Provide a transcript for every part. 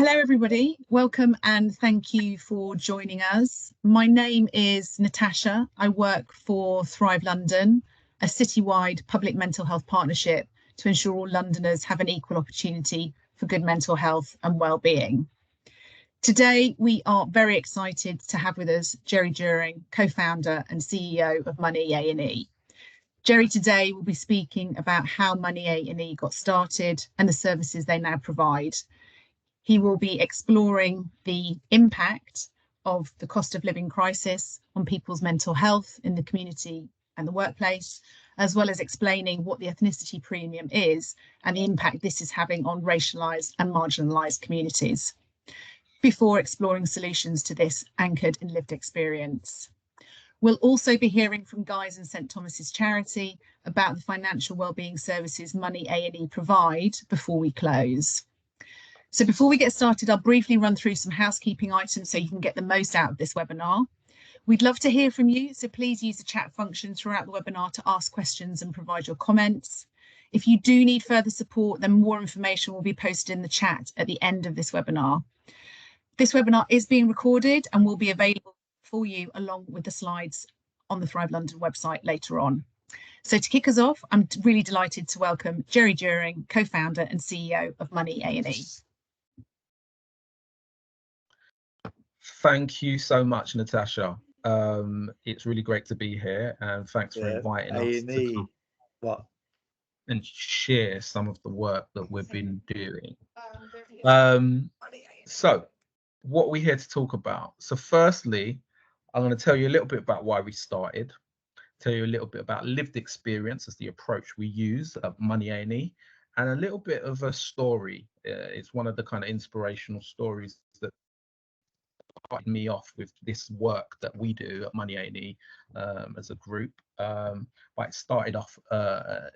Hello, everybody. Welcome and thank you for joining us. My name is Natasha. I work for Thrive London, a citywide public mental health partnership to ensure all Londoners have an equal opportunity for good mental health and well-being. Today, we are very excited to have with us Jerry During, co-founder and CEO of Money A+E. Jerry today will be speaking about how Money A+E got started and the services they now provide. He will be exploring the impact of the cost of living crisis on people's mental health in the community and the workplace, as well as explaining what the ethnicity premium is and the impact this is having on racialised and marginalised communities, before exploring solutions to this anchored in lived experience. We'll also be hearing from Guy's and St Thomas's charity about the financial wellbeing services Money A+E provide before we close. So before we get started, I'll briefly run through some housekeeping items so you can get the most out of this webinar. We'd love to hear from you, so please use the chat function throughout the webinar to ask questions and provide your comments. If you do need further support, then more information will be posted in the chat at the end of this webinar. This webinar is being recorded and will be available for you along with the slides on the Thrive London website later on. So to kick us off, I'm really delighted to welcome Jerry During, co-founder and CEO of Money A+E. Thank you so much, Natasha. It's really great to be here, and thanks for inviting us to come and share some of the work that we've been doing. So what we're here to talk about. So firstly, I'm going to tell you a little bit about why we started, tell you a little bit about lived experience as the approach we use at Money A+E, and a little bit of a story. It's one of the kind of inspirational stories that started me off with this work that we do at Money A+E as a group. But it started off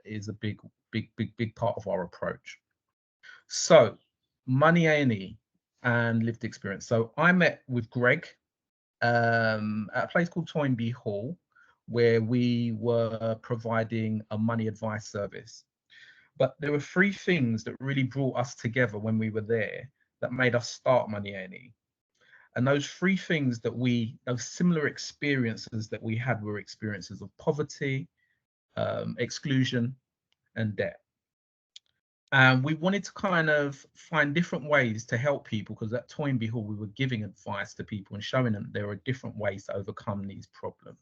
is a big part of our approach. So Money A+E and lived experience. So I met with Greg at a place called Toynbee Hall, where we were providing a money advice service. But there were three things that really brought us together when we were there that made us start Money A+E. And those three things that those similar experiences that we had were experiences of poverty, exclusion, and debt. And we wanted to kind of find different ways to help people, because at Toynbee Hall, we were giving advice to people and showing them there are different ways to overcome these problems.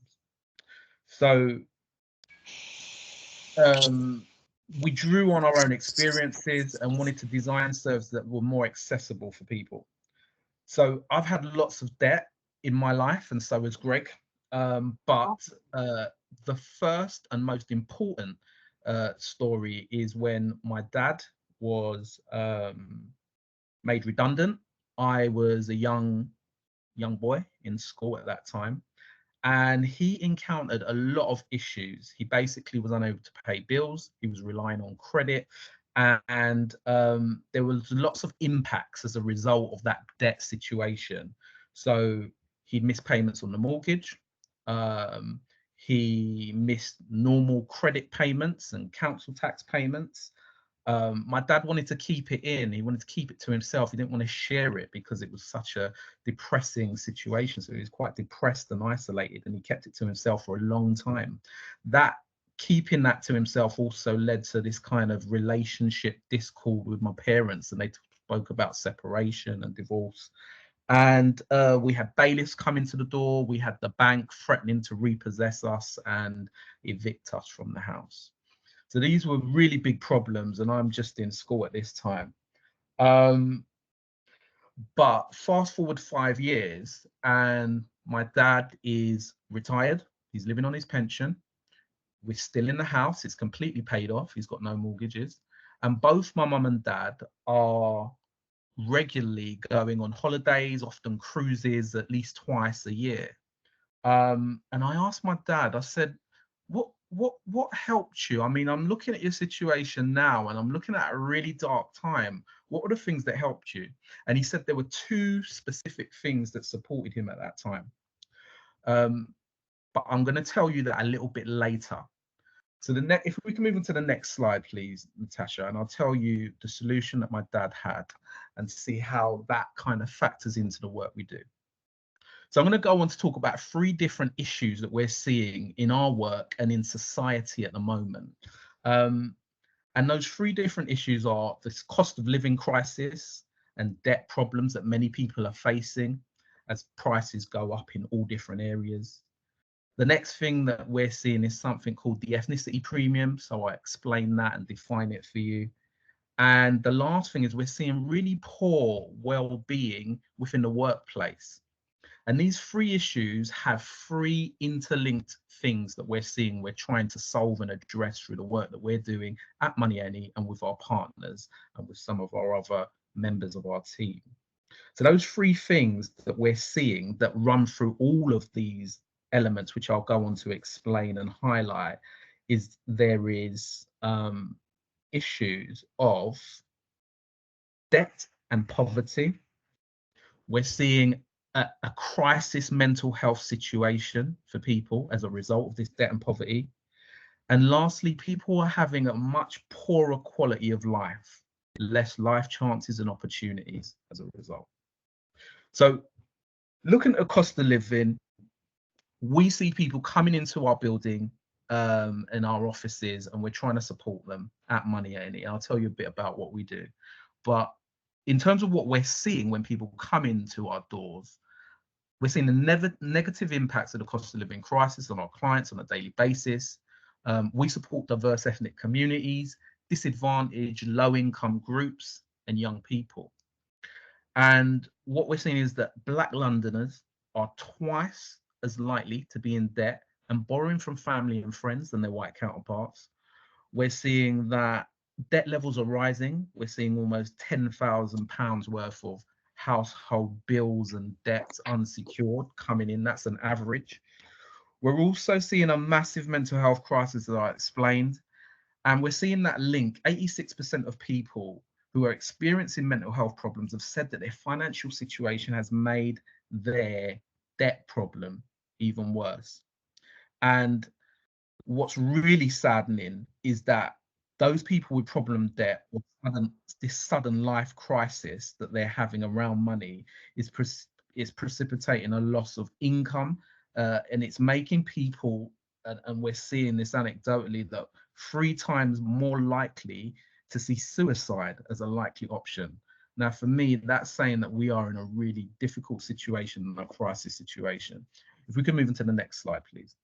So we drew on our own experiences and wanted to design services that were more accessible for people. So I've had lots of debt in my life, and so has Greg. But the first and most important story is when my dad was made redundant. I was a young boy in school at that time, and he encountered a lot of issues. He basically was unable to pay bills. He was relying on credit, and there was lots of impacts as a result of that debt situation. So he'd missed payments on the mortgage. He missed normal credit payments and council tax payments. My dad wanted to keep it in. He wanted to keep it to himself. He didn't want to share it because it was such a depressing situation. So he was quite depressed and isolated, and he kept it to himself for a long time. Keeping that to himself also led to this kind of relationship discord with my parents, and they spoke about separation and divorce. And we had bailiffs coming to the door. We had the bank threatening to repossess us and evict us from the house. So these were really big problems, and I'm just in school at this time. But fast forward 5 years, and my dad is retired. He's living on his pension. We're still in the house. It's completely paid off. He's got no mortgages. And both my mum and dad are regularly going on holidays, often cruises, at least twice a year. And I asked my dad, I said, what helped you? I mean, I'm looking at your situation now, and I'm looking at a really dark time. What were the things that helped you? And he said there were two specific things that supported him at that time. But I'm going to tell you that a little bit later. So if we can move on to the next slide, please, Natasha, and I'll tell you the solution that my dad had and see how that kind of factors into the work we do. So I'm going to go on to talk about 3 different issues that we're seeing in our work and in society at the moment. And those 3 different issues are this cost of living crisis and debt problems that many people are facing as prices go up in all different areas. The next thing that we're seeing is something called the ethnicity premium. So I explain that and define it for you. And the last thing is we're seeing really poor well-being within the workplace. And these 3 issues have 3 interlinked things that we're seeing we're trying to solve and address through the work that we're doing at Money A+E and with our partners and with some of our other members of our team. So those 3 things that we're seeing that run through all of these elements, which I'll go on to explain and highlight, is there is issues of debt and poverty. We're seeing a crisis mental health situation for people as a result of this debt and poverty. And lastly, people are having a much poorer quality of life, less life chances and opportunities as a result. So looking at cost of living, we see people coming into our building and our offices, and we're trying to support them at Money A+E. I'll tell you a bit about what we do. But in terms of what we're seeing when people come into our doors, we're seeing the negative impacts of the cost of living crisis on our clients on a daily basis. We support diverse ethnic communities, disadvantaged low-income groups, and young people. And what we're seeing is that Black Londoners are twice as likely to be in debt and borrowing from family and friends than their white counterparts. We're seeing that debt levels are rising. We're seeing almost £10,000 worth of household bills and debts unsecured coming in. That's an average. We're also seeing a massive mental health crisis, as I explained, and we're seeing that link. 86% of people who are experiencing mental health problems have said that their financial situation has made their debt problem even worse. And what's really saddening is that those people with problem debt or this sudden life crisis that they're having around money is precipitating a loss of income, and it's making people, and we're seeing this anecdotally, that 3 times more likely to see suicide as a likely option. Now, for me, that's saying that we are in a really difficult situation and a crisis situation. If we can move into the next slide, please.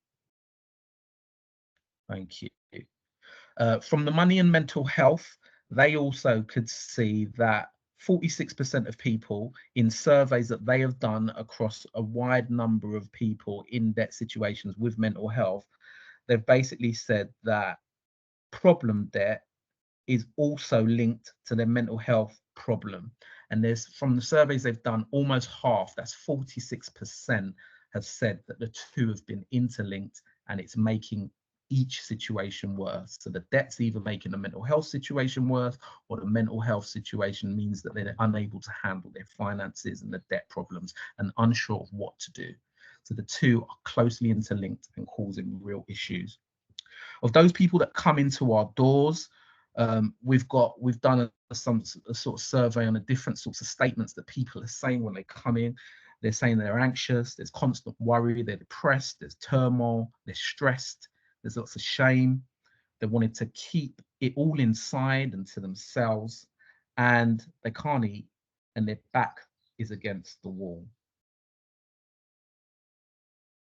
Thank you. From the Money and Mental Health, they also could see that 46% of people in surveys that they have done across a wide number of people in debt situations with mental health, they've basically said that problem debt is also linked to their mental health problem. And there's, from the surveys they've done, almost half, that's 46%, have said that the 2 have been interlinked and it's making each situation worse. So the debt's either making the mental health situation worse, or the mental health situation means that they're unable to handle their finances and the debt problems and unsure of what to do. So the 2 are closely interlinked and causing real issues. Of those people that come into our doors, we've done a sort of survey on the different sorts of statements that people are saying when they come in. They're saying they're anxious, there's constant worry, they're depressed, there's turmoil, they're stressed, there's lots of shame. They wanted to keep it all inside and to themselves, and they can't eat, and their back is against the wall.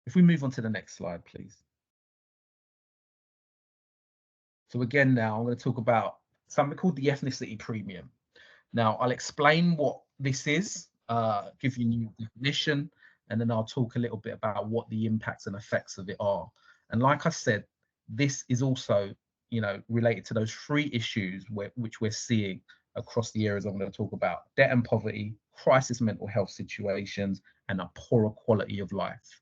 If we move on to the next slide, please. So again, now I'm going to talk about something called the ethnicity premium. Now, I'll explain what this is, give you a new definition, and then I'll talk a little bit about what the impacts and effects of it are. And like I said, this is also, related to those 3 issues which we're seeing across the areas I'm going to talk about: debt and poverty, crisis mental health situations, and a poorer quality of life.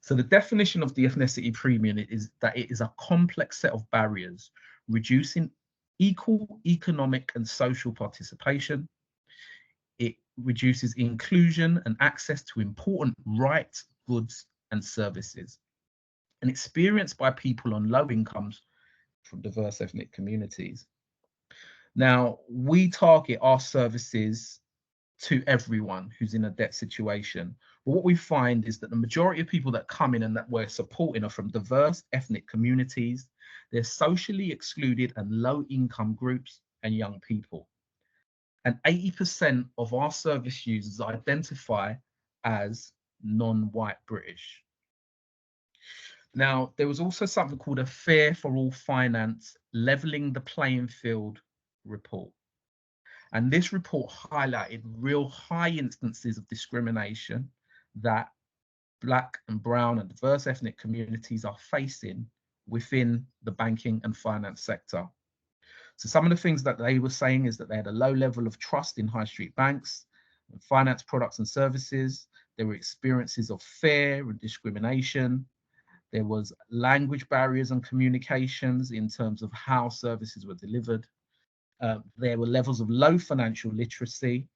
So the definition of the ethnicity premium is that it is a complex set of barriers reducing equal economic and social participation. It reduces inclusion and access to important rights, goods, and services. and experienced by people on low incomes from diverse ethnic communities. Now, we target our services to everyone who's in a debt situation. But what we find is that the majority of people that come in and that we're supporting are from diverse ethnic communities. They're socially excluded and low income groups and young people. And 80% of our service users identify as non-white British. Now, there was also something called a Fair for All Finance Levelling the Playing Field report. And this report highlighted real high instances of discrimination that Black and brown and diverse ethnic communities are facing within the banking and finance sector. So some of the things that they were saying is that they had a low level of trust in high street banks, and finance products and services. There were experiences of fear and discrimination. There was language barriers and communications in terms of how services were delivered. There were levels of low financial literacy.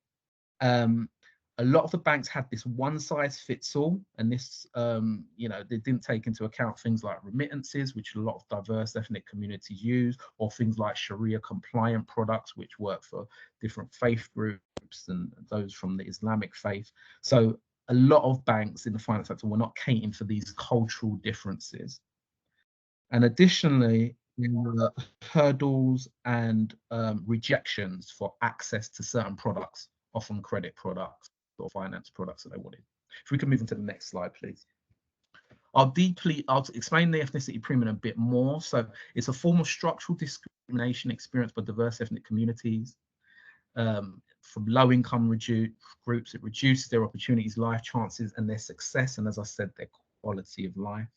A lot of the banks had this one size fits all, and this, they didn't take into account things like remittances, which a lot of diverse ethnic communities use, or things like Sharia compliant products, which work for different faith groups and those from the Islamic faith. So a lot of banks in the finance sector were not catering for these cultural differences. And additionally, there were hurdles and rejections for access to certain products, often credit products or finance products that they wanted. If we can move into the next slide, please. I'll explain the ethnicity premium a bit more. So it's a form of structural discrimination experienced by diverse ethnic communities. From low-income groups, it reduces their opportunities, life chances, and their success, and as I said, their quality of life.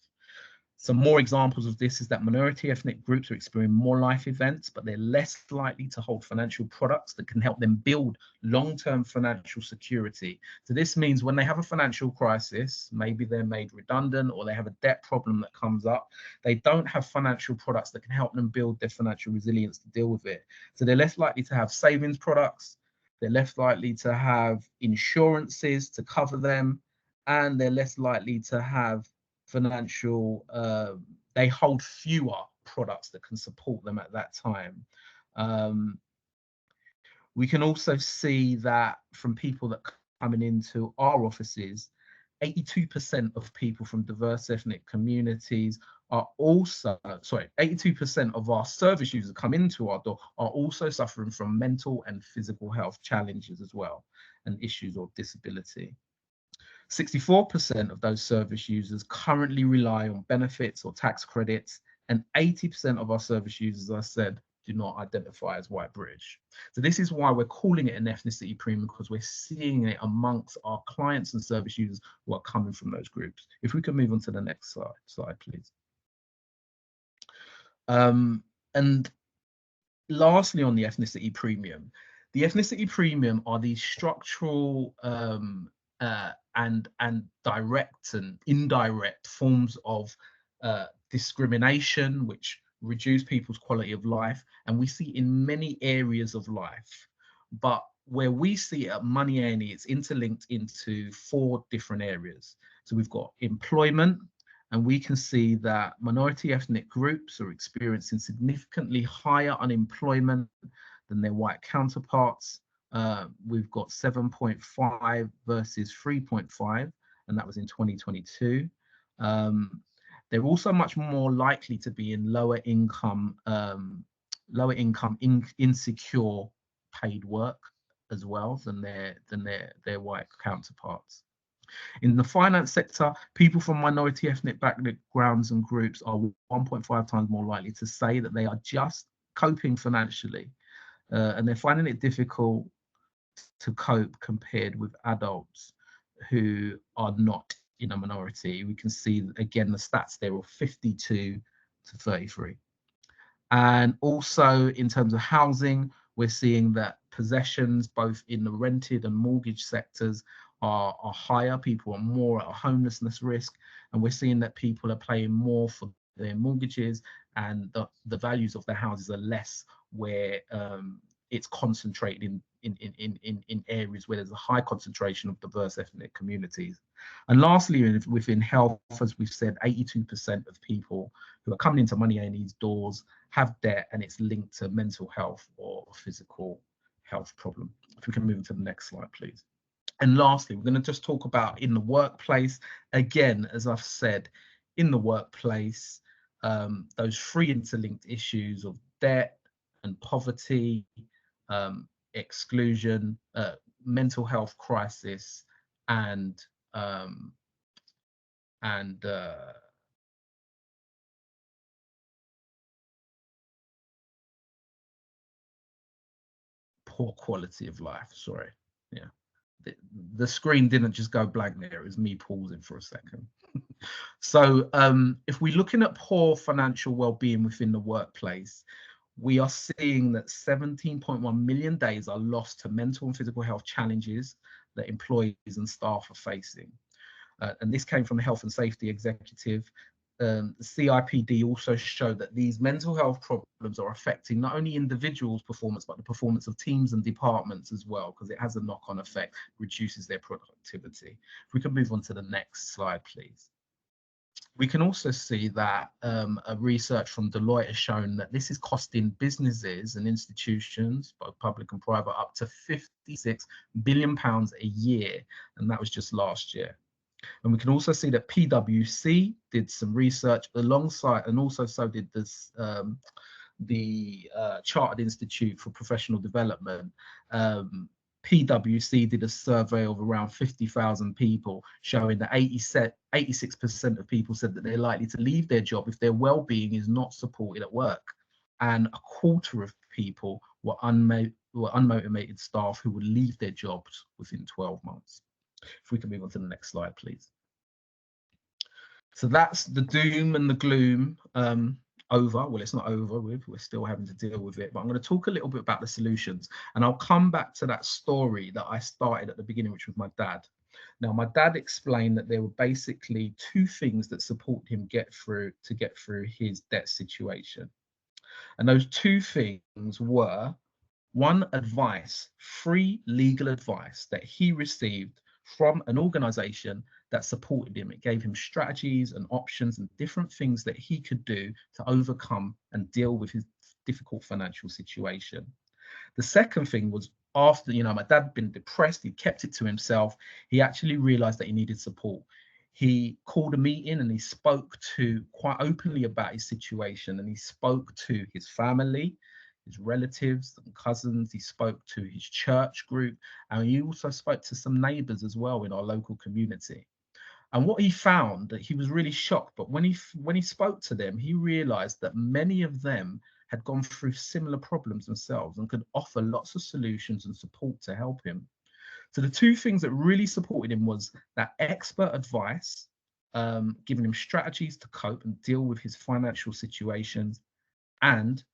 Some more examples of this is that minority ethnic groups are experiencing more life events, but they're less likely to hold financial products that can help them build long-term financial security. So this means when they have a financial crisis, maybe they're made redundant or they have a debt problem that comes up, they don't have financial products that can help them build their financial resilience to deal with it. So they're less likely to have savings products, they're less likely to have insurances to cover them, and they're less likely to have financial, they hold fewer products that can support them at that time. We can also see that from people that coming into our offices, 82% of people from diverse ethnic communities are also, 82% of our service users come into our door are also suffering from mental and physical health challenges as well, and issues of disability. 64% of those service users currently rely on benefits or tax credits, and 80% of our service users, as I said, do not identify as white British. So this is why we're calling it an ethnicity premium, because we're seeing it amongst our clients and service users who are coming from those groups. If we can move on to the next slide, please. And lastly, on the ethnicity premium, the ethnicity premium are these structural and direct and indirect forms of discrimination, which reduce people's quality of life, and we see in many areas of life. But where we see it at Money A+E, it's interlinked into 4 different areas. So we've got employment, and we can see that minority ethnic groups are experiencing significantly higher unemployment than their white counterparts. We've got 7.5 versus 3.5, and that was in 2022. They're also much more likely to be in lower income, insecure paid work as well than their white counterparts. In the finance sector, people from minority ethnic backgrounds and groups are 1.5 times more likely to say that they are just coping financially, and they're finding it difficult to cope compared with adults who are not in a minority. We can see again the stats there of 52 to 33. And also in terms of housing, we're seeing that possessions both in the rented and mortgage sectors are higher. People are more at a homelessness risk, and we're seeing that people are paying more for their mortgages, and the values of their houses are less where it's concentrated in areas where there's a high concentration of diverse ethnic communities. And lastly, within health, as we've said, 82% of people who are coming into Money A+E's doors have debt, and it's linked to mental health or physical health problem. If we can move to the next slide, please. And lastly, we're going to just talk about in the workplace. Again, as I've said, in the workplace, those three interlinked issues of debt and poverty, exclusion, mental health crisis, and poor quality of life. Sorry, yeah. The screen didn't just go blank there, it was me pausing for a second. So if we're looking at poor financial well-being within the workplace, we are seeing that 17.1 million days are lost to mental and physical health challenges that employees and staff are facing. And this came from the Health and Safety Executive. The CIPD also showed that these mental health problems are affecting not only individuals' performance, but the performance of teams and departments as well, because it has a knock-on effect, reduces their productivity. If we can move on to the next slide, please. We can also see that a research from Deloitte has shown that this is costing businesses and institutions, both public and private, up to £56 billion a year, and that was just last year. And we can also see that PwC did some research alongside, and also so did this, the Chartered Institute for Professional Development. PwC did a survey of around 50,000 people, showing that 86% of people said that they're likely to leave their job if their well-being is not supported at work. And a quarter of people were unmotivated staff who would leave their jobs within 12 months. If we can move on to the next slide, please. So that's the doom and the gloom over. Well, it's not over with, we're still having to deal with it, but I'm going to talk a little bit about the solutions, and I'll come back to that story that I started at the beginning, which was my dad. Now, my dad explained that there were basically two things that supported him get through his debt situation. And those two things were, one, advice, free legal advice that he received from an organization that supported him. It gave him strategies and options and different things that he could do to overcome and deal with his difficult financial situation. The second thing was, after, my dad had been depressed, he kept it to himself, he actually realized that he needed support. He called a meeting and he spoke to quite openly about his situation, and he spoke to his family, his relatives and cousins, he spoke to his church group, and he also spoke to some neighbors as well in our local community. And what he found, that he was really shocked, but when he spoke to them, he realized that many of them had gone through similar problems themselves and could offer lots of solutions and support to help him. So the two things that really supported him was that expert advice, giving him strategies to cope and deal with his financial situations, and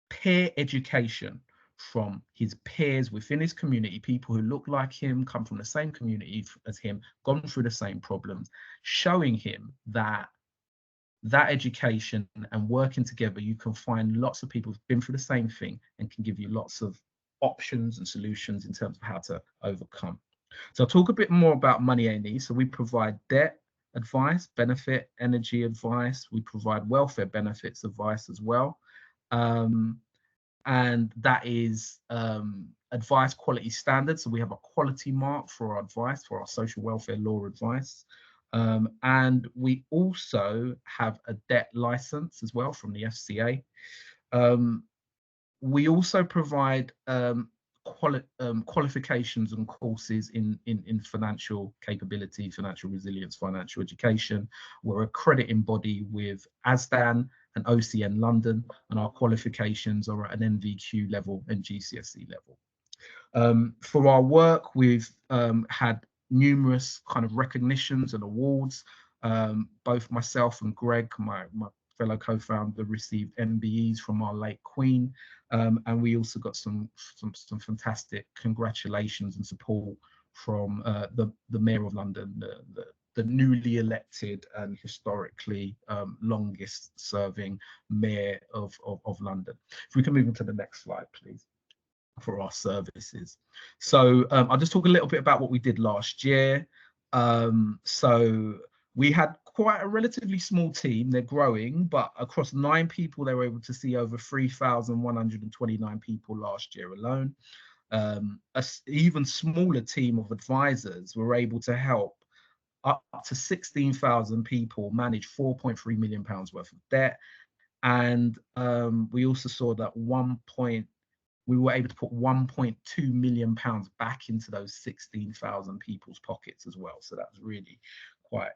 peer education from his peers within his community, people who look like him, come from the same community as him, gone through the same problems, showing him that education and working together, you can find lots of people who've been through the same thing and can give you lots of options and solutions in terms of how to overcome. So I'll talk a bit more about Money A+E. So we provide debt advice, benefit, energy advice. We provide welfare benefits advice as well. And that is advice quality standards. So we have a quality mark for our advice, for our social welfare law advice. And we also have a debt license as well from the FCA. We also provide qualifications and courses in financial capability, financial resilience, financial education. We're a crediting body with ASDAN and OCN London, and our qualifications are at an NVQ level and GCSE level. For our work, we've had numerous kind of recognitions and awards. Both myself and Greg, my fellow co-founder, received MBEs from our late Queen, and we also got some fantastic congratulations and support from the Mayor of London, the newly elected and historically longest serving Mayor of London. If we can move on to the next slide, please. for our services. So I'll just talk a little bit about what we did last year. So we had quite a relatively small team. They're growing, but across 9 people, they were able to see over 3,129 people last year alone. An even smaller team of advisors were able to help up to 16,000 people manage £4.3 million worth of debt. And we also saw that we were able to put £1.2 million back into those 16,000 people's pockets as well. So that was really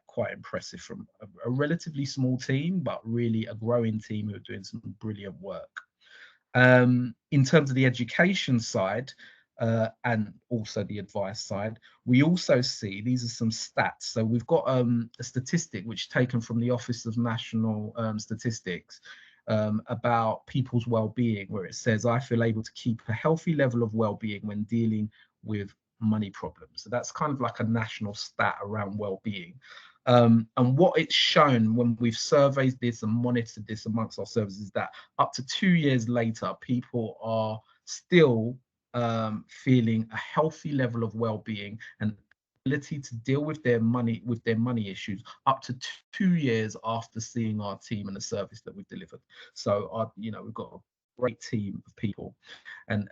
quite impressive from a relatively small team, but really a growing team who are doing some brilliant work. In terms of the education side and also the advice side, we also see, these are some stats. So we've got a statistic which is taken from the Office of National Statistics about people's well-being, where it says, I feel able to keep a healthy level of well-being when dealing with money problems. So that's kind of like a national stat around well-being. And what it's shown when we've surveyed this and monitored this amongst our services is that up to 2 years later, people are still feeling a healthy level of well-being and ability to deal with their money issues up to 2 years after seeing our team and the service that we've delivered. So we've got a great team of people, and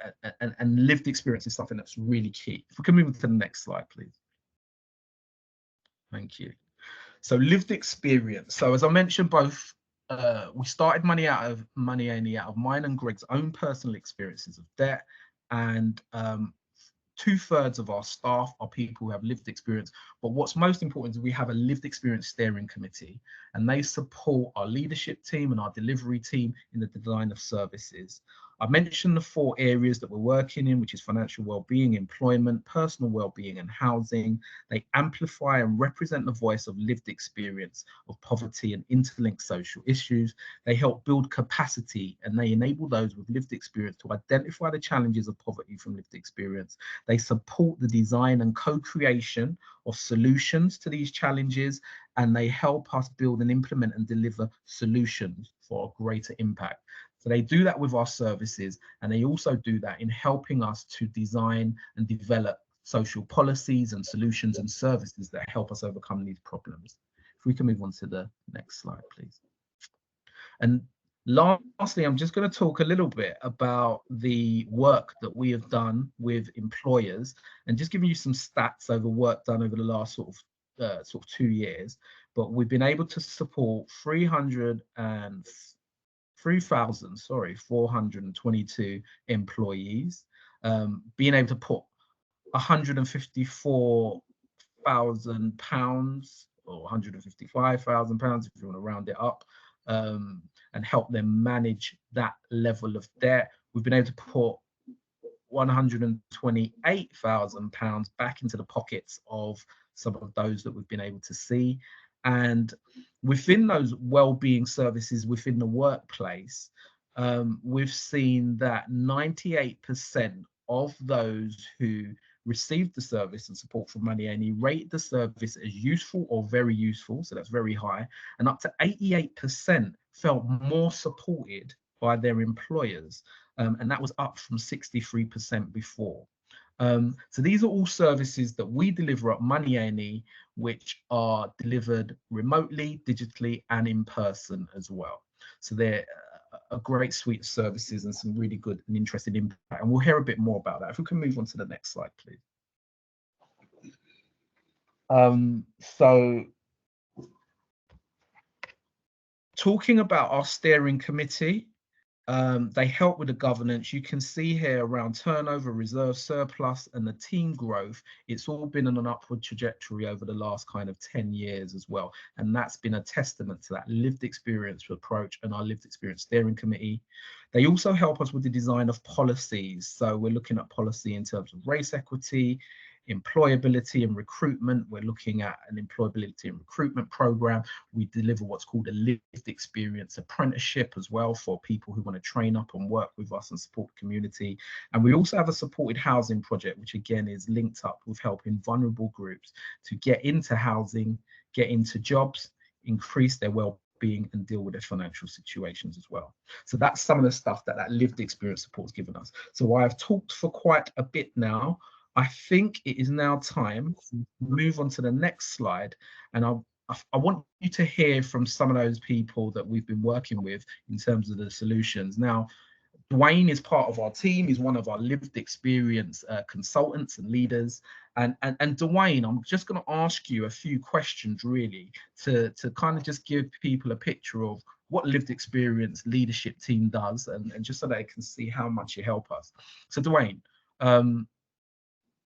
lived experience is something that's really key. If we can move to the next slide, please. Thank you. So lived experience. So as I mentioned, both we started Money A+E out of mine and Greg's own personal experiences of debt, and 2/3 of our staff are people who have lived experience. But what's most important is we have a lived experience steering committee, and they support our leadership team and our delivery team in the design of services. I mentioned the 4 areas that we're working in, which is financial well-being, employment, personal well-being, and housing. They amplify and represent the voice of lived experience of poverty and interlinked social issues. They help build capacity, and they enable those with lived experience to identify the challenges of poverty from lived experience. They support the design and co-creation of solutions to these challenges, and they help us build and implement and deliver solutions for a greater impact. So they do that with our services, and they also do that in helping us to design and develop social policies and solutions and services that help us overcome these problems. If we can move on to the next slide, please. And lastly, I'm just going to talk a little bit about the work that we have done with employers, and just giving you some stats over work done over the last sort of 2 years. But we've been able to support 3,422 employees, being able to put £154,000 or £155,000 if you want to round it up, and help them manage that level of debt. We've been able to put £128,000 back into the pockets of some of those that we've been able to see. And within those well-being services within the workplace, we've seen that 98% of those who received the service and support from Money A+E rate the service as useful or very useful, so that's very high, and up to 88% felt more supported by their employers, and that was up from 63% before. So these are all services that we deliver at Money A+E, which are delivered remotely, digitally, and in person as well. So they're a great suite of services and some really good and interesting impact. And we'll hear a bit more about that. If we can move on to the next slide, please. So talking about our steering committee, they help with the governance. You can see here around turnover, reserve surplus, and the team growth. It's all been on an upward trajectory over the last kind of 10 years as well. And that's been a testament to that lived experience approach and our lived experience steering committee. They also help us with the design of policies. So we're looking at policy in terms of race equity, employability and recruitment. We're looking at an employability and recruitment program. We deliver what's called a lived experience apprenticeship as well for people who want to train up and work with us and support the community. And we also have a supported housing project, which again is linked up with helping vulnerable groups to get into housing, get into jobs, increase their well being and deal with their financial situations as well. So that's some of the stuff that that lived experience support has given us. So I've talked for quite a bit now. I think it is now time to move on to the next slide, and I want you to hear from some of those people that we've been working with in terms of the solutions. Now, Dwayne is part of our team. He's one of our lived experience consultants and leaders. And Dwayne, I'm just going to ask you a few questions really to kind of just give people a picture of what lived experience leadership team does, and just so they can see how much you help us. So Dwayne,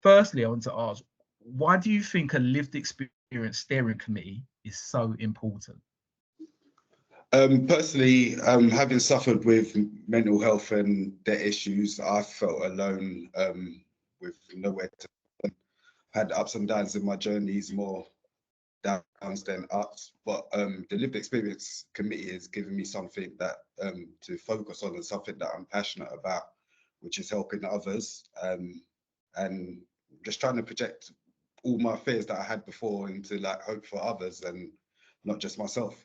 firstly, I want to ask, why do you think a lived experience steering committee is so important? Personally, having suffered with mental health and their issues, I felt alone, with nowhere to turn. Had ups and downs in my journeys, more downs than ups. But the lived experience committee has given me something that to focus on, and something that I'm passionate about, which is helping others, and just trying to project all my fears that I had before into like hope for others and not just myself.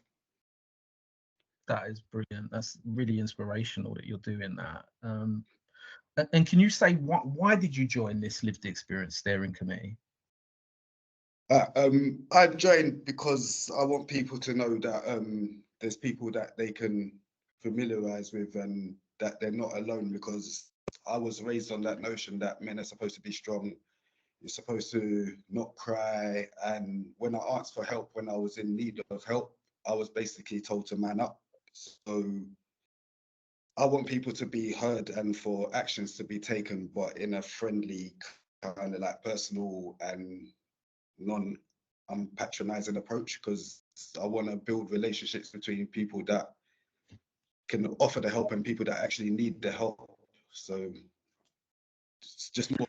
That is brilliant. That's really inspirational that you're doing that. And can you say why did you join this lived experience steering committee? I joined because I want people to know that there's people that they can familiarize with, and that they're not alone, because I was raised on that notion that men are supposed to be strong. You're supposed to not cry. And when I asked for help, when I was in need of help, I was basically told to man up. So I want people to be heard and for actions to be taken, but in a friendly, kind of like personal and non-patronizing approach, because I want to build relationships between people that can offer the help and people that actually need the help. So it's just more.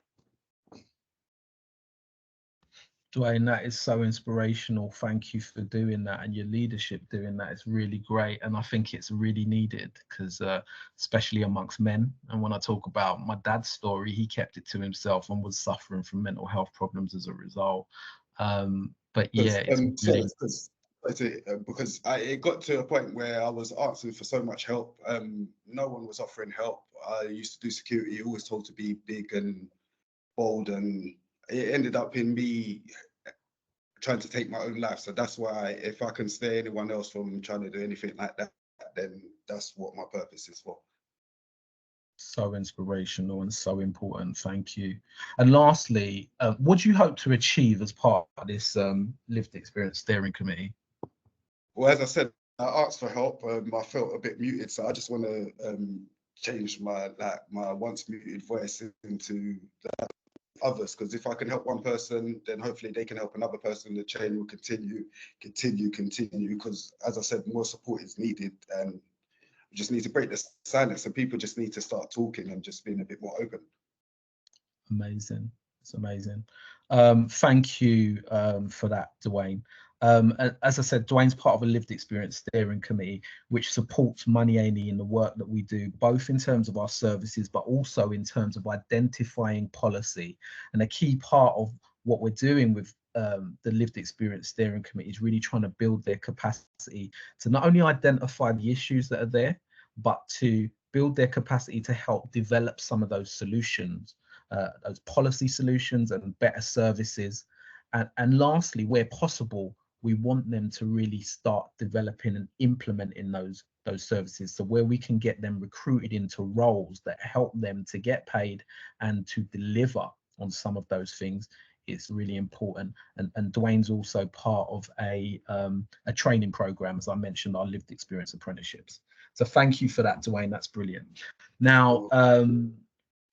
Dwayne, that is so inspirational. Thank you for doing that, and your leadership doing that is really great. And I think it's really needed, because especially amongst men. And when I talk about my dad's story, he kept it to himself and was suffering from mental health problems as a result. But yeah, it's really... because it got to a point where I was asking for so much help. No one was offering help. I used to do security, always told to be big and bold, and it ended up in me trying to take my own life. So that's why, if I can stay anyone else from trying to do anything like that, then that's what my purpose is for. So inspirational and so important. Thank you. And lastly, what do you hope to achieve as part of this lived experience steering committee? Well, as I said, I asked for help. I felt a bit muted, so I just want to change my once muted voice into others, because if I can help one person, then hopefully they can help another person. The chain will continue, because as I said, more support is needed, and we just need to break the silence, and people just need to start talking and just being a bit more open. Amazing. It's amazing. Thank you for that, Dwayne. As I said, Dwayne's part of a lived experience steering committee, which supports Money A+E in the work that we do, both in terms of our services, but also in terms of identifying policy. And a key part of what we're doing with the lived experience steering committee is really trying to build their capacity to not only identify the issues that are there, but to build their capacity to help develop some of those solutions, those policy solutions and better services. And lastly, where possible, we want them to really start developing and implementing those services. So where we can get them recruited into roles that help them to get paid and to deliver on some of those things, it's really important. And Dwayne's also part of a training program, as I mentioned, our lived experience apprenticeships. So thank you for that, Dwayne. That's brilliant. Now,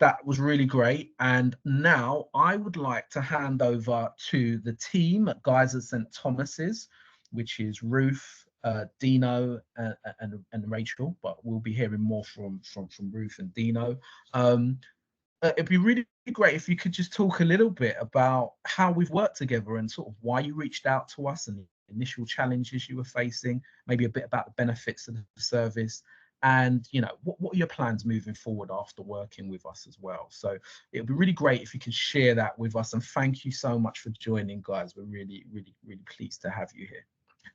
that was really great. And now I would like to hand over to the team at Guys at St. Thomas's, which is Ruth, Dino, and Rachel. But we'll be hearing more from Ruth and Dino. It'd be really great if you could just talk a little bit about how we've worked together and sort of why you reached out to us and the initial challenges you were facing, maybe a bit about the benefits of the service, and what are your plans moving forward after working with us as well. So it would be really great if you could share that with us, and thank you so much for joining, guys. We're really pleased to have you here.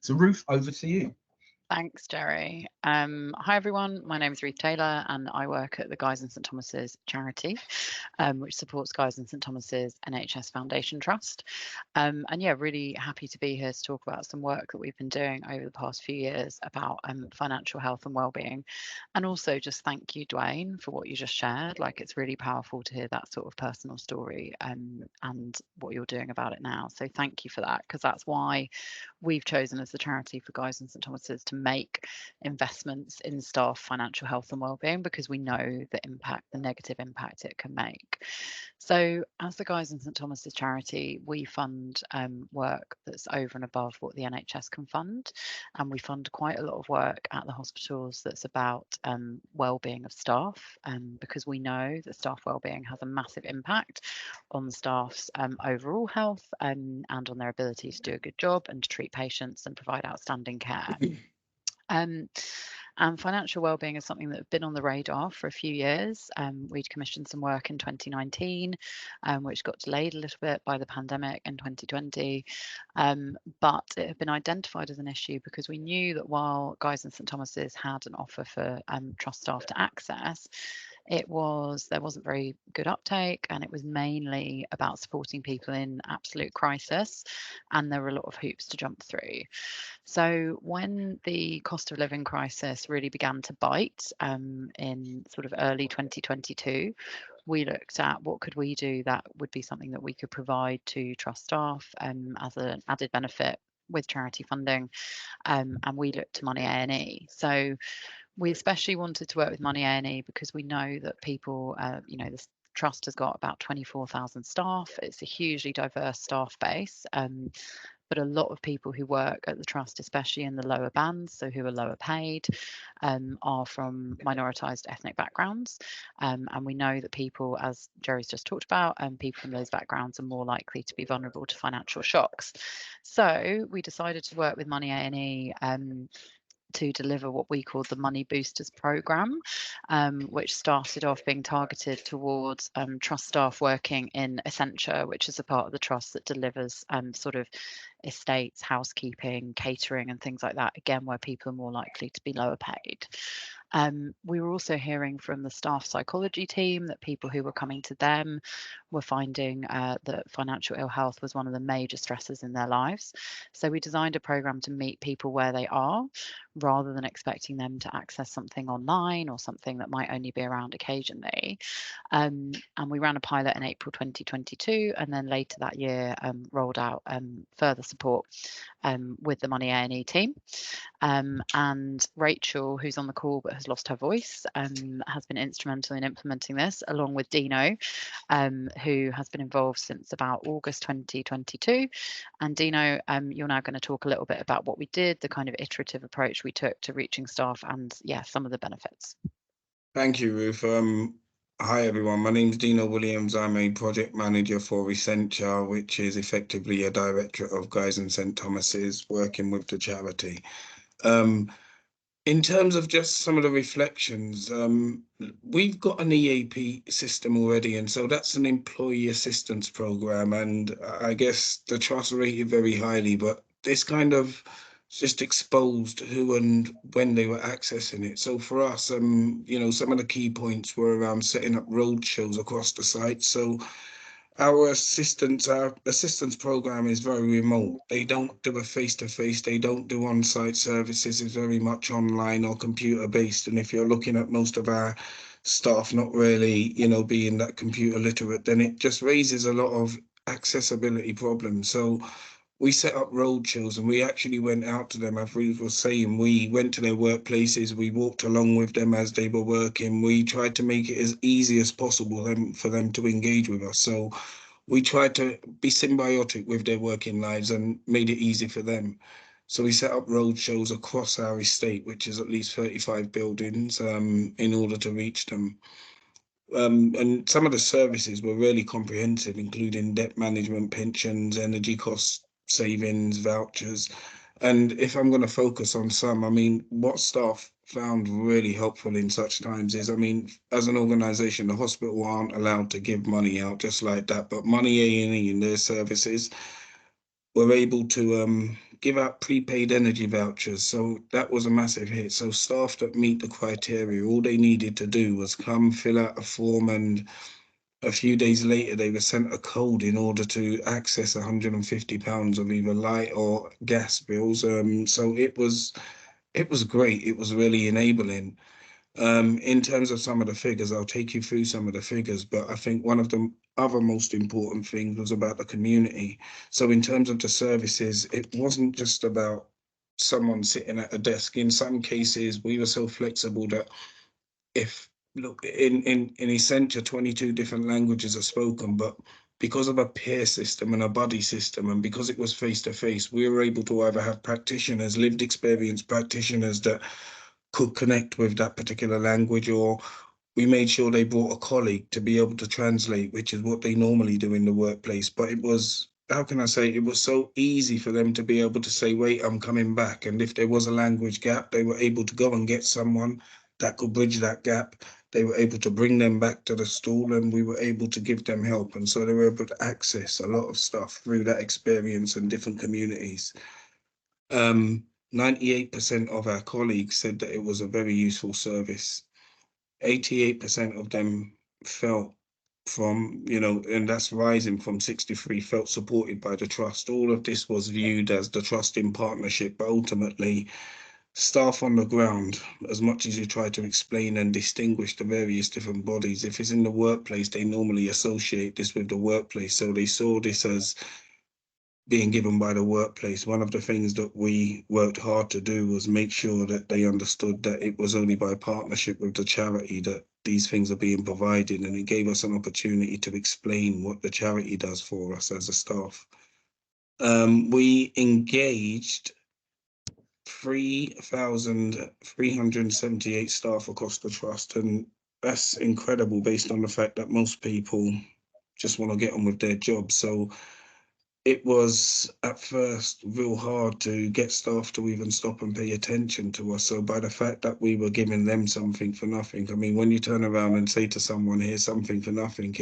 So Ruth, over to you. Thanks, Jerry. Hi, everyone. My name is Ruth Taylor, and I work at the Guy's and St Thomas's charity, which supports Guy's and St Thomas's NHS Foundation Trust. And yeah, really happy to be here to talk about some work that we've been doing over the past few years about financial health and wellbeing. And also just thank you, Dwayne, for what you just shared. Like, it's really powerful to hear that sort of personal story and what you're doing about it now. So thank you for that, because that's why we've chosen as the charity for Guy's and St Thomas's to make investments in staff financial health and wellbeing, because we know the impact, the negative impact it can make. So as the Guy's and St Thomas's charity, we fund work that's over and above what the NHS can fund, and we fund quite a lot of work at the hospitals that's about wellbeing of staff, because we know that staff wellbeing has a massive impact on the staff's overall health and on their ability to do a good job and to treat patients and provide outstanding care. And financial wellbeing is something that's been on the radar for a few years. We'd commissioned some work in 2019, which got delayed a little bit by the pandemic in 2020. But it had been identified as an issue because we knew that while Guy's and St Thomas's had an offer for trust staff to access, there wasn't very good uptake, and it was mainly about supporting people in absolute crisis, and there were a lot of hoops to jump through. So when the cost of living crisis really began to bite in sort of early 2022, we looked at what could we do that would be something that we could provide to trust staff as an added benefit with charity funding, and we looked to Money A+E. So we especially wanted to work with Money A+E because we know that people, the trust has got about 24,000 staff. It's a hugely diverse staff base. But a lot of people who work at the trust, especially in the lower bands, so who are lower paid, are from minoritized ethnic backgrounds. And we know that people, as Jerry's just talked about, people from those backgrounds are more likely to be vulnerable to financial shocks. So we decided to work with Money A+E to deliver what we call the Money Boosters program, which started off being targeted towards trust staff working in Essentia, which is a part of the trust that delivers sort of estates, housekeeping, catering and things like that, again, where people are more likely to be lower paid. We were also hearing from the staff psychology team that people who were coming to them were finding that financial ill health was one of the major stresses in their lives. So we designed a program to meet people where they are, rather than expecting them to access something online or something that might only be around occasionally. And we ran a pilot in April 2022, and then later that year rolled out further support with the Money A+E team. And Rachel, who's on the call but has lost her voice, has been instrumental in implementing this, along with Dino, who has been involved since about August 2022. And Dino, you're now going to talk a little bit about what we did, the kind of iterative approach we took to reaching staff, and yeah, some of the benefits. Thank you, Ruth. Hi everyone, my name's Dino Williams. I'm a project manager for Essentia, which is effectively a directorate of Guy's and St Thomas's, working with the charity. In terms of just some of the reflections, we've got an EAP system already, and so that's an employee assistance program, and I guess the trust rated very highly, but this kind of just exposed who and when they were accessing it. So for us, some of the key points were around setting up road shows across the site. So our assistance program is very remote. They don't do a face-to-face, they don't do on-site services. It's very much online or computer-based. And if you're looking at most of our staff not really, being that computer literate, then it just raises a lot of accessibility problems. So we set up road shows, and we actually went out to them. As Ruth was saying, we went to their workplaces, we walked along with them as they were working. We tried to make it as easy as possible for them to engage with us. So we tried to be symbiotic with their working lives and made it easy for them. So we set up road shows across our estate, which is at least 35 buildings, in order to reach them. And some of the services were really comprehensive, including debt management, pensions, energy costs, savings, vouchers. And if I'm going to focus on some, what staff found really helpful in such times is, as an organisation, the hospital aren't allowed to give money out just like that, but Money A+E and their services were able to give out prepaid energy vouchers. So that was a massive hit. So staff that meet the criteria, all they needed to do was come fill out a form, and a few days later they were sent a code in order to access £150 of either light or gas bills. So it was great. It was really enabling. In terms of some of the figures, I'll take you through some of the figures, but I think one of the other most important things was about the community. So in terms of the services, it wasn't just about someone sitting at a desk. In some cases, we were so flexible that if, look, in Essentia, 22 different languages are spoken, but because of a peer system and a buddy system, and because it was face-to-face, we were able to either have practitioners, lived experience practitioners that could connect with that particular language, or we made sure they brought a colleague to be able to translate, which is what they normally do in the workplace. But it was, how can I say, it was so easy for them to be able to say, wait, I'm coming back. And if there was a language gap, they were able to go and get someone that could bridge that gap. They were able to bring them back to the stall, and we were able to give them help. And so they were able to access a lot of stuff through that experience in different communities. 98% of our colleagues said that it was a very useful service. 88% of them felt from, and that's rising from 63, felt supported by the trust. All of this was viewed as the trust in partnership, but ultimately staff on the ground, as much as you try to explain and distinguish the various different bodies, if it's in the workplace, they normally associate this with the workplace. So they saw this as being given by the workplace. One of the things that we worked hard to do was make sure that they understood that it was only by partnership with the charity that these things are being provided, and it gave us an opportunity to explain what the charity does for us as a staff. We engaged 3,378 staff across the trust, and that's incredible based on the fact that most people just want to get on with their job. So it was at first real hard to get staff to even stop and pay attention to us. So by the fact that we were giving them something for nothing, I mean, when you turn around and say to someone, here's something for nothing,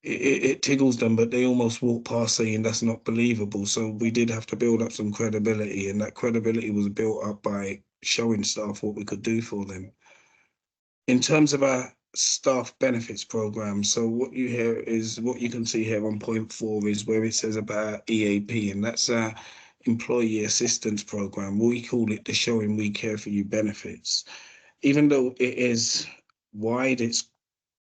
it tickles them, but they almost walk past saying that's not believable. So we did have to build up some credibility, and that credibility was built up by showing staff what we could do for them. In terms of our staff benefits program, so what you can see here on point 4 is where it says about EAP, and that's our employee assistance program. We call it the Showing We Care For You benefits. Even though it is wide, it's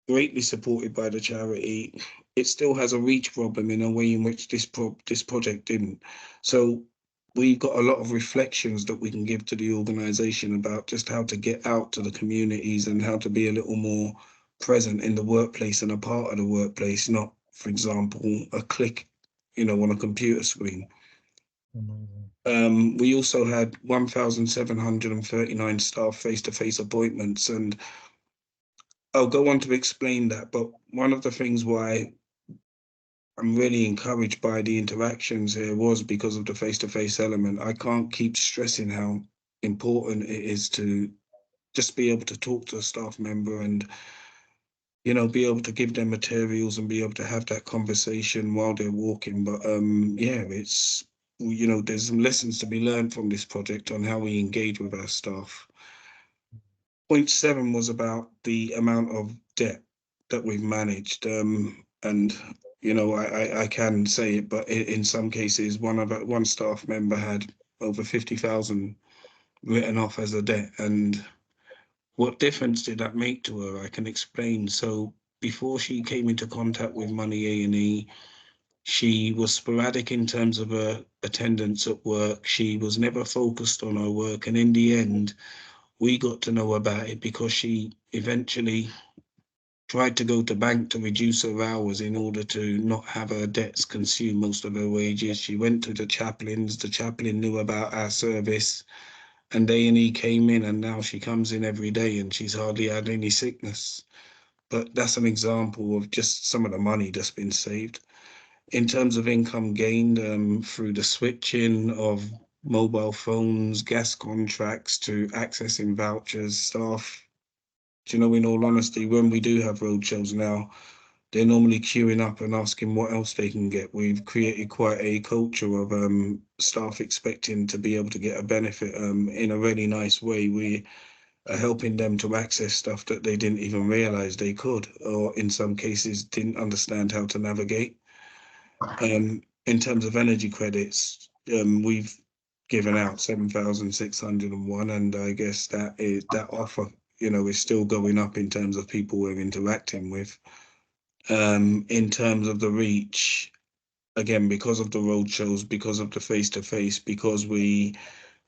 greatly supported by the charity, it still has a reach problem in a way in which this project didn't. So we've got a lot of reflections that we can give to the organisation about just how to get out to the communities and how to be a little more present in the workplace and a part of the workplace, not, for example, a click, on a computer screen. We also had 1,739 staff face-to-face appointments, and I'll go on to explain that, but one of the things why I'm really encouraged by the interactions here was because of the face-to-face element. I can't keep stressing how important it is to just be able to talk to a staff member and, be able to give them materials and be able to have that conversation while they're walking. But yeah, it's, there's some lessons to be learned from this project on how we engage with our staff. Point 7 was about the amount of debt that we've managed. And, I can say it, but in some cases, one staff member had over 50,000 written off as a debt. And what difference did that make to her? I can explain. So before she came into contact with Money A+E, she was sporadic in terms of her attendance at work. She was never focused on her work. And in the end, we got to know about it because she eventually tried to go to bank to reduce her hours in order to not have her debts consume most of her wages. She went to the chaplains. The chaplain knew about our service, and A&E came in, and now she comes in every day and she's hardly had any sickness. But that's an example of just some of the money that's been saved. In terms of income gained through the switching of mobile phones, gas contracts to accessing vouchers, staff, in all honesty, when we do have roadshows now, they're normally queuing up and asking what else they can get. We've created quite a culture of staff expecting to be able to get a benefit in a really nice way. We are helping them to access stuff that they didn't even realize they could, or in some cases didn't understand how to navigate. In terms of energy credits, we've given out 7,601, and I guess that offer, is still going up in terms of people we're interacting with. In terms of the reach, again, because of the road shows, because of the face-to-face, because we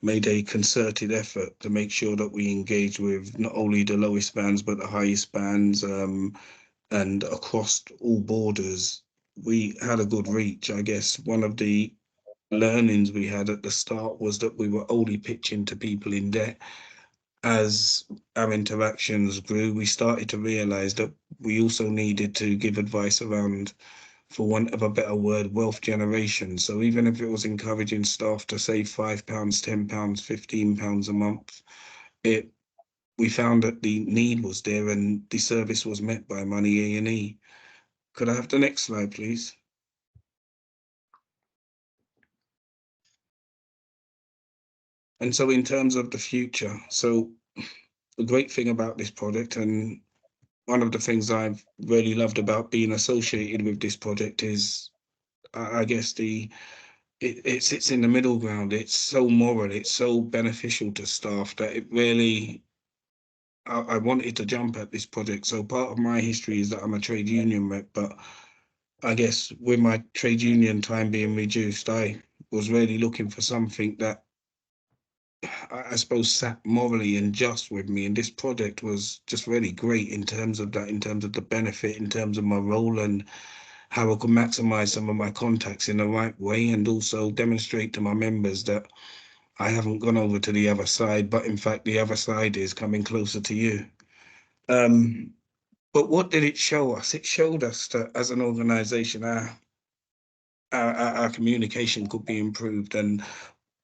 made a concerted effort to make sure that we engage with not only the lowest bands, but the highest bands, and across all borders, we had a good reach. I guess one of the learnings we had at the start was that we were only pitching to people in debt. As our interactions grew, we started to realize that we also needed to give advice around, for want of a better word, wealth generation. So even if it was encouraging staff to save £5, £10, £15 a month, we found that the need was there and the service was met by Money A+E. Could I have the next slide, please? And so in terms of the future, so the great thing about this project, and one of the things I've really loved about being associated with this project, is I guess it sits in the middle ground. It's so moral, it's so beneficial to staff that it really, I wanted to jump at this project. So part of my history is that I'm a trade union rep, but I guess with my trade union time being reduced, I was really looking for something that I suppose sat morally and just with me, and this project was just really great in terms of that, in terms of the benefit, in terms of my role and how I could maximize some of my contacts in the right way, and also demonstrate to my members that I haven't gone over to the other side, but in fact the other side is coming closer to you. But what did it show us? It showed us that as an organization, our communication could be improved. And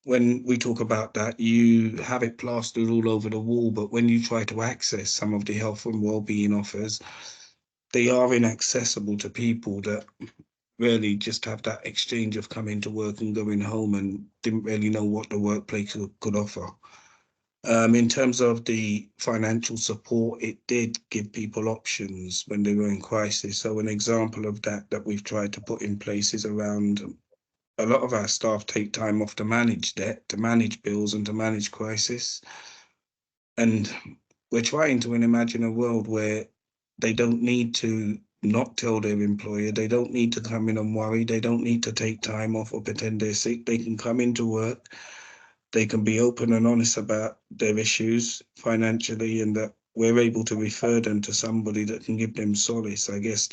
when we talk about that, you have it plastered all over the wall, but when you try to access some of the health and well-being offers, they are inaccessible to people that really just have that exchange of coming to work and going home and didn't really know what the workplace could offer. In terms of the financial support, it did give people options when they were in crisis. So an example of that we've tried to put in place is around, a lot of our staff take time off to manage debt, to manage bills, and to manage crisis. And we're trying to imagine a world where they don't need to not tell their employer, they don't need to come in and worry, they don't need to take time off or pretend they're sick. They can come into work, they can be open and honest about their issues financially, and that we're able to refer them to somebody that can give them solace. I guess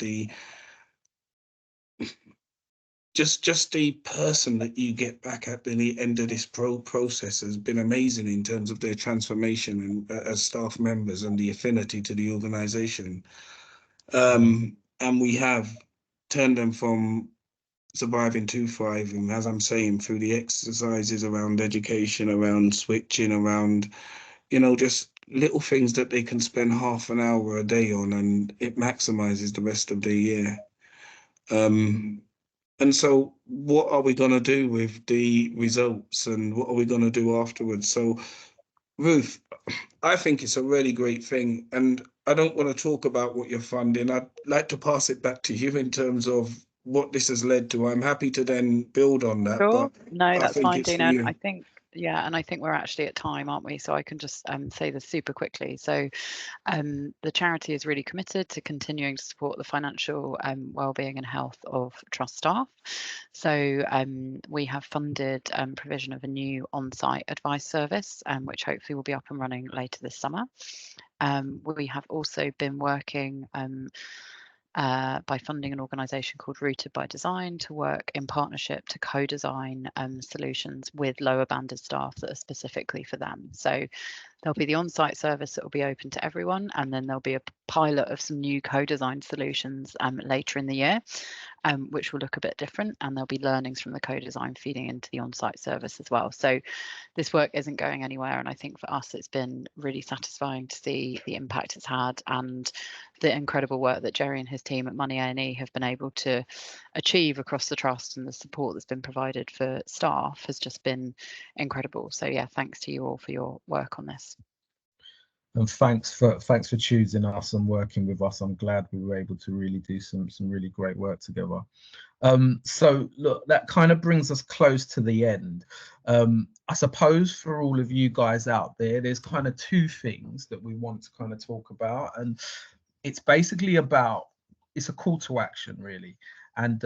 just the person that you get back at the end of this process has been amazing in terms of their transformation and as staff members and the affinity to the organization. And we have turned them from surviving to thriving, as I'm saying, through the exercises around education, around switching, around, just little things that they can spend half an hour a day on, and it maximizes the rest of the year. And so what are we going to do with the results, and what are we going to do afterwards? So, Ruth, I think it's a really great thing, and I don't want to talk about what you're funding. I'd like to pass it back to you in terms of what this has led to. I'm happy to then build on that. Sure. But No, that's fine, it's for Dina. you. I think, yeah, and I think we're actually at time, aren't we? So I can just say this super quickly. So the charity is really committed to continuing to support the financial well-being and health of trust staff. So we have funded provision of a new on-site advice service, which hopefully will be up and running later this summer. We have also been working by funding an organisation called Rooted by Design to work in partnership to co-design solutions with lower banded staff that are specifically for them. So There'll be the on-site service that will be open to everyone, and then there'll be a pilot of some new co-designed solutions later in the year, which will look a bit different, and there'll be learnings from the co-design feeding into the on-site service as well. So this work isn't going anywhere, and I think for us it's been really satisfying to see the impact it's had and the incredible work that Jerry and his team at Money A+E have been able to achieve across the trust, and the support that's been provided for staff has just been incredible. So yeah, thanks to you all for your work on this. And thanks for choosing us and working with us. I'm glad we were able to really do some really great work together. So look, that kind of brings us close to the end. I suppose for all of you guys out there, there's kind of two things that we want to kind of talk about, and it's basically about, it's a call to action really, and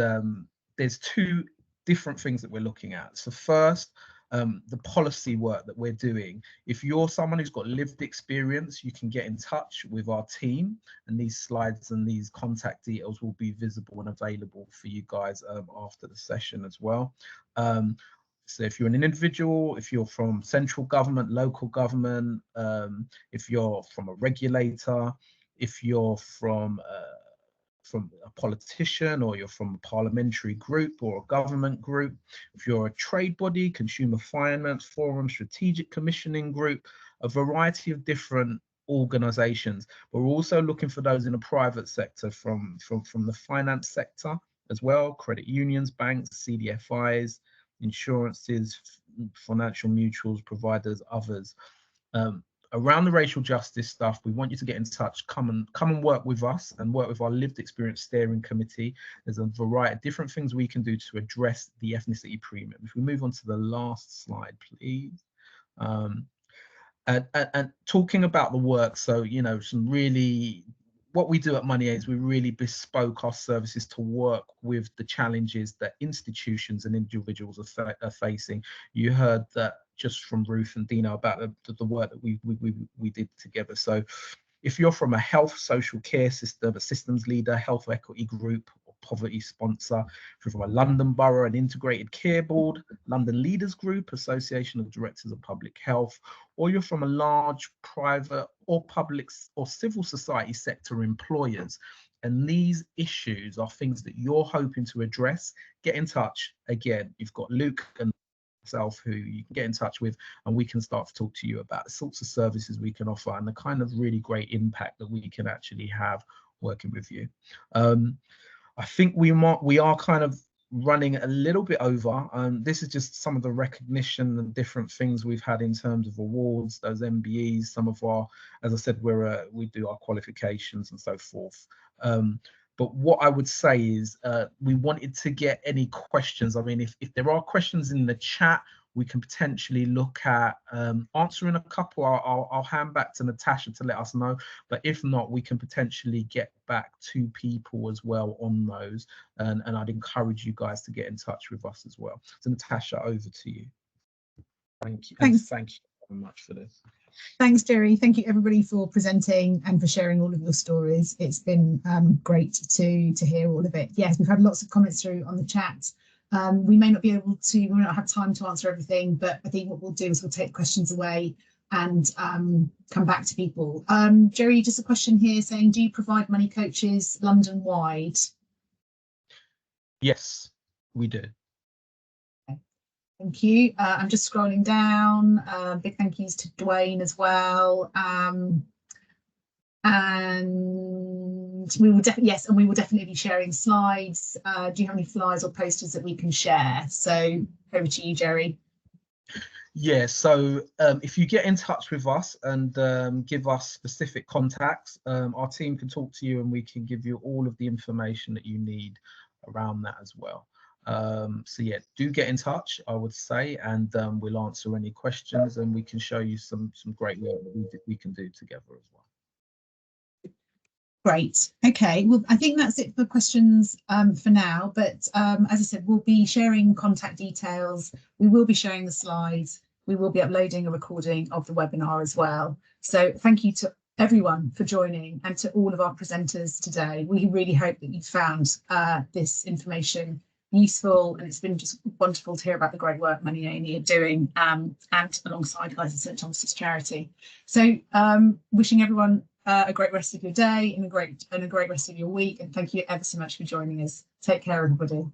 there's two different things that we're looking at. So first, the policy work that we're doing. If you're someone who's got lived experience, you can get in touch with our team, and these slides and these contact details will be visible and available for you guys after the session as well. So if you're an individual, if you're from central government, local government, if you're from a regulator, if you're from a politician, or you're from a parliamentary group or a government group, if you're a trade body, consumer finance forum, strategic commissioning group, a variety of different organizations. But we're also looking for those in the private sector, from the finance sector as well, credit unions, banks, CDFIs, insurances, financial mutuals, providers, others. Around the racial justice stuff, we want you to get in touch. Come and work with us and work with our lived experience steering committee. There's a variety of different things we can do to address the ethnicity premium. If we move on to the last slide, please. And talking about the work, so you know, some really, what we do at Money A is we really bespoke our services to work with the challenges that institutions and individuals are facing. You heard that just from Ruth and Dino about the work that we did together. So if you're from a health social care system, a systems leader, health equity group, or poverty sponsor, if you're from a London Borough, an integrated care board, London Leaders Group, Association of Directors of Public Health, or you're from a large private or public or civil society sector employers, and these issues are things that you're hoping to address, get in touch. Again, you've got Luke and myself who you can get in touch with, and we can start to talk to you about the sorts of services we can offer and the kind of really great impact that we can actually have working with you. I think we are kind of running a little bit over. This is just some of the recognition and different things we've had in terms of awards, those MBEs, some of our, as I said, we do our qualifications and so forth. But what I would say is we wanted to get any questions. I mean, if there are questions in the chat, we can potentially look at answering a couple. I'll hand back to Natasha to let us know. But if not, we can potentially get back to people as well on those. And I'd encourage you guys to get in touch with us as well. So Natasha, over to you. Thank you. Thanks. Thank you very much for this. Thanks, Jerry. Thank you, everybody, for presenting and for sharing all of your stories. It's been great to hear all of it. Yes, we've had lots of comments through on the chat. We may not have time to answer everything, but I think what we'll do is we'll take questions away and come back to people. Jerry, just a question here saying, do you provide money coaches London-wide? Yes, we do. Thank you. I'm just scrolling down. Big thank yous to Dwayne as well. And we will definitely be sharing slides. Do you have any flyers or posters that we can share? So over to you, Jerry. Yeah, so if you get in touch with us and give us specific contacts, our team can talk to you and we can give you all of the information that you need around that as well. So yeah, do get in touch, I would say, and we'll answer any questions and we can show you some great work that we can do together as well. Great. Okay, well, I think that's it for questions for now, but as I said, we'll be sharing contact details, we will be sharing the slides, we will be uploading a recording of the webinar as well. So thank you to everyone for joining and to all of our presenters today. We really hope that you found this information useful, and it's been just wonderful to hear about the great work Money A+E are doing, and alongside Guys and St Thomas's charity. So wishing everyone a great rest of your day and a great rest of your week, and thank you ever so much for joining us. Take care, everybody.